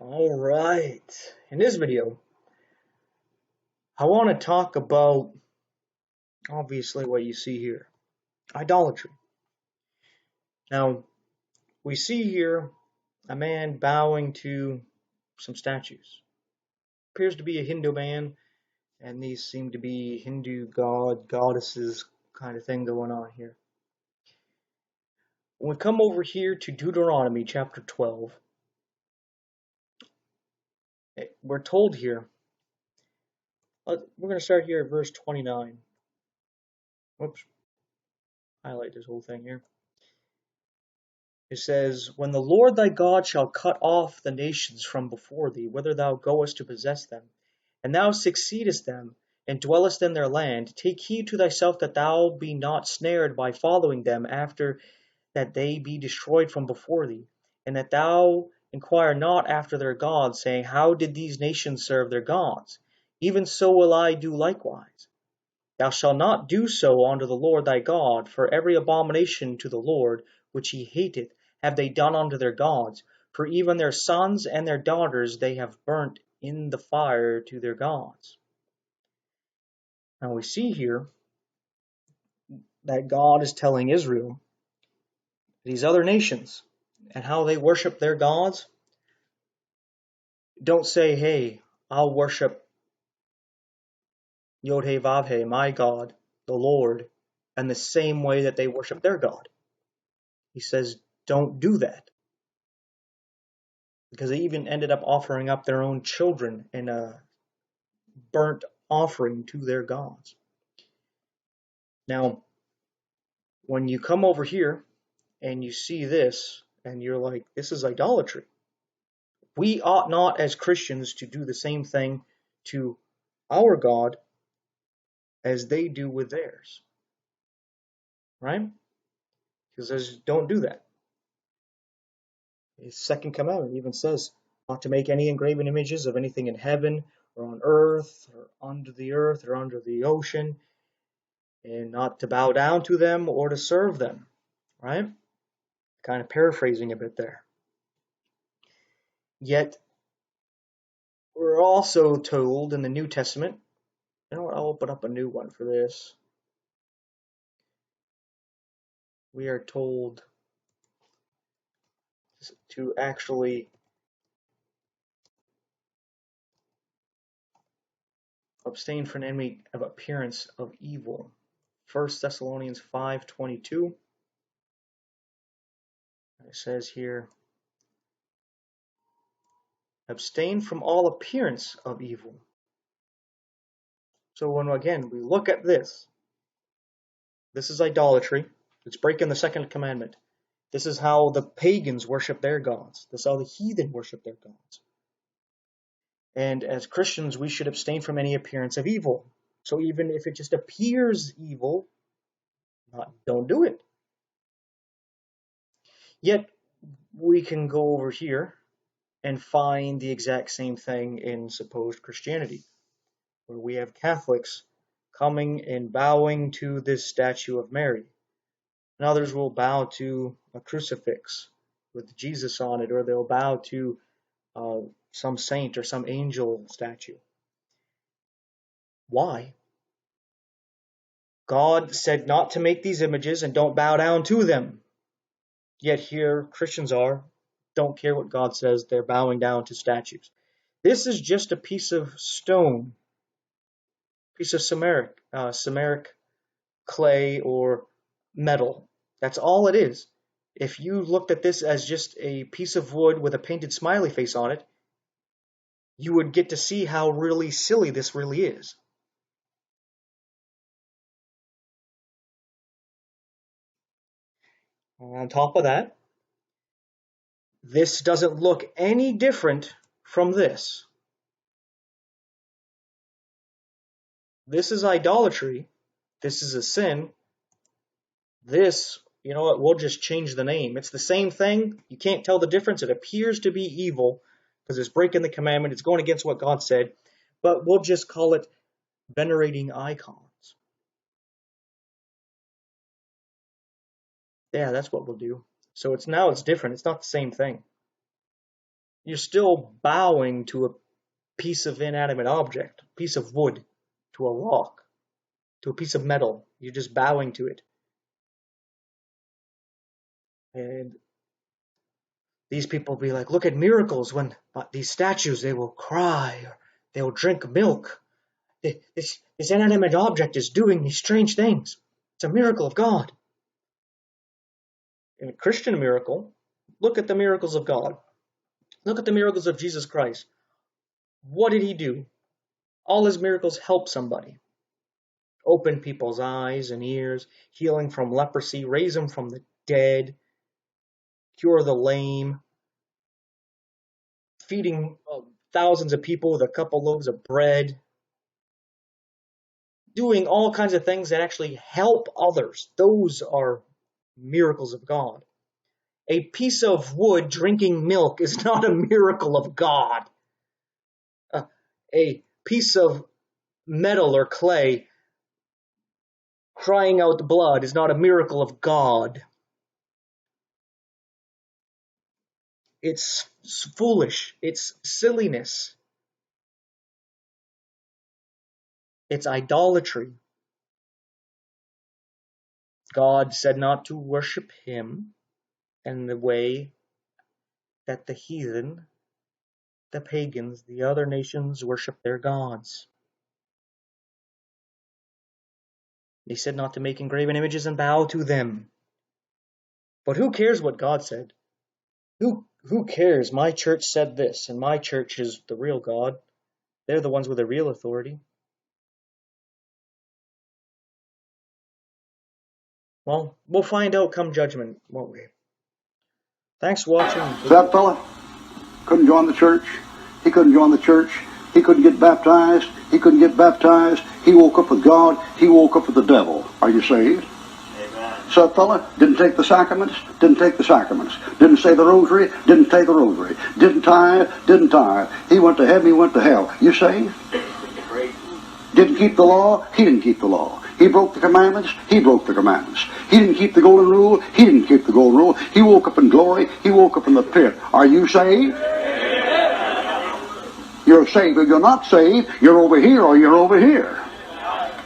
All right. In this video, I want to talk about obviously what you see here, idolatry. Now, we see here a man bowing to some statues. Appears to be a Hindu man, and these seem to be Hindu goddesses kind of thing going on here. When we come over here to Deuteronomy chapter 12, we're told here, we're going to start here at verse 29. Whoops, highlight this whole thing here. It says, When the Lord thy God shall cut off the nations from before thee, whither thou goest to possess them, and thou succeedest them, and dwellest in their land, take heed to thyself that thou be not snared by following them after that they be destroyed from before thee, and that thou inquire not after their gods, saying, How did these nations serve their gods? Even so will I do likewise. Thou shalt not do so unto the Lord thy God, for every abomination to the Lord, which he hateth, have they done unto their gods, for even their sons and their daughters they have burnt in the fire to their gods. Now we see here that God is telling Israel, these other nations, and how they worship their gods. Don't say, hey, I'll worship Yod-Heh-Vav-Heh, my God, the Lord, and the same way that they worship their God. He says, don't do that. Because they even ended up offering up their own children in a burnt offering to their gods. Now, when you come over here and you see this, and you're like, this is idolatry. We ought not, as Christians, to do the same thing to our God as they do with theirs. Right? Because says, don't do that. His second commandment even says not to make any engraven images of anything in heaven or on earth or under the earth or under the ocean, and not to bow down to them or to serve them. Right? Kind of paraphrasing a bit there. Yet, we're also told in the New Testament, you know what, I'll open up a new one for this. We are told to actually abstain from any appearance of evil. 1 Thessalonians 5:22. It says here, abstain from all appearance of evil. So when, again, we look at this is idolatry. It's breaking the second commandment. This is how the pagans worship their gods. This is how the heathen worship their gods. And as Christians, we should abstain from any appearance of evil. So even if it just appears evil, don't do it. Yet we can go over here and find the exact same thing in supposed Christianity, where we have Catholics coming and bowing to this statue of Mary. And others will bow to a crucifix with Jesus on it, or they'll bow to some saint or some angel statue. Why? God said not to make these images and don't bow down to them. Yet here Christians don't care what God says, they're bowing down to statues. This is just a piece of stone, piece of samaric clay or metal. That's all it is. If you looked at this as just a piece of wood with a painted smiley face on it, you would get to see how really silly this really is. On top of that, this doesn't look any different from this. This is idolatry. This is a sin. This, you know what, we'll just change the name. It's the same thing. You can't tell the difference. It appears to be evil because it's breaking the commandment. It's going against what God said. But we'll just call it venerating icons. Yeah, that's what we'll do. So it's different. It's not the same thing. You're still bowing to a piece of inanimate object, a piece of wood, to a rock, to a piece of metal. You're just bowing to it. And these people will be like, look at miracles when these statues, they will cry, or they will drink milk. This inanimate object is doing these strange things. It's a miracle of God. In a Christian miracle, look at the miracles of God. Look at the miracles of Jesus Christ. What did he do? All his miracles help somebody. Open people's eyes and ears, healing from leprosy, raise them from the dead, cure the lame, feeding thousands of people with a couple loaves of bread, doing all kinds of things that actually help others. Those are miracles of God. A piece of wood drinking milk is not a miracle of God. A piece of metal or clay crying out blood is not a miracle of God. It's foolish. It's silliness. It's idolatry. God said not to worship him in the way that the heathen, the pagans, the other nations worship their gods. He said not to make engraven images and bow to them. But who cares what God said? Who cares? My church said this, and my church is the real God. They're the ones with the real authority. Well, we'll find out come judgment, won't we? Thanks for watching. That fella couldn't join the church. He couldn't join the church. He couldn't get baptized. He couldn't get baptized. He woke up with God. He woke up with the devil. Are you saved? Amen. So that fella didn't take the sacraments. Didn't take the sacraments. Didn't say the rosary. Didn't say the rosary. Didn't tithe. Didn't tithe. He went to heaven. He went to hell. You saved? Didn't keep the law. He didn't keep the law. He broke the commandments. He broke the commandments. He didn't keep the golden rule. He didn't keep the golden rule. He woke up in glory. He woke up in the pit. Are you saved? You're saved. If you're not saved, you're over here or you're over here.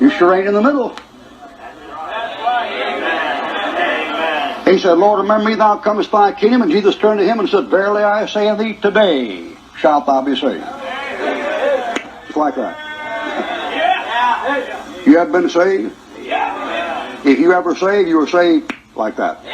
You sure ain't in the middle. He said, Lord, remember me, thou comest thy kingdom. And Jesus turned to him and said, verily I say unto thee, today shalt thou be saved. Just like that. You have been saved? If you ever saved, you were saved like that.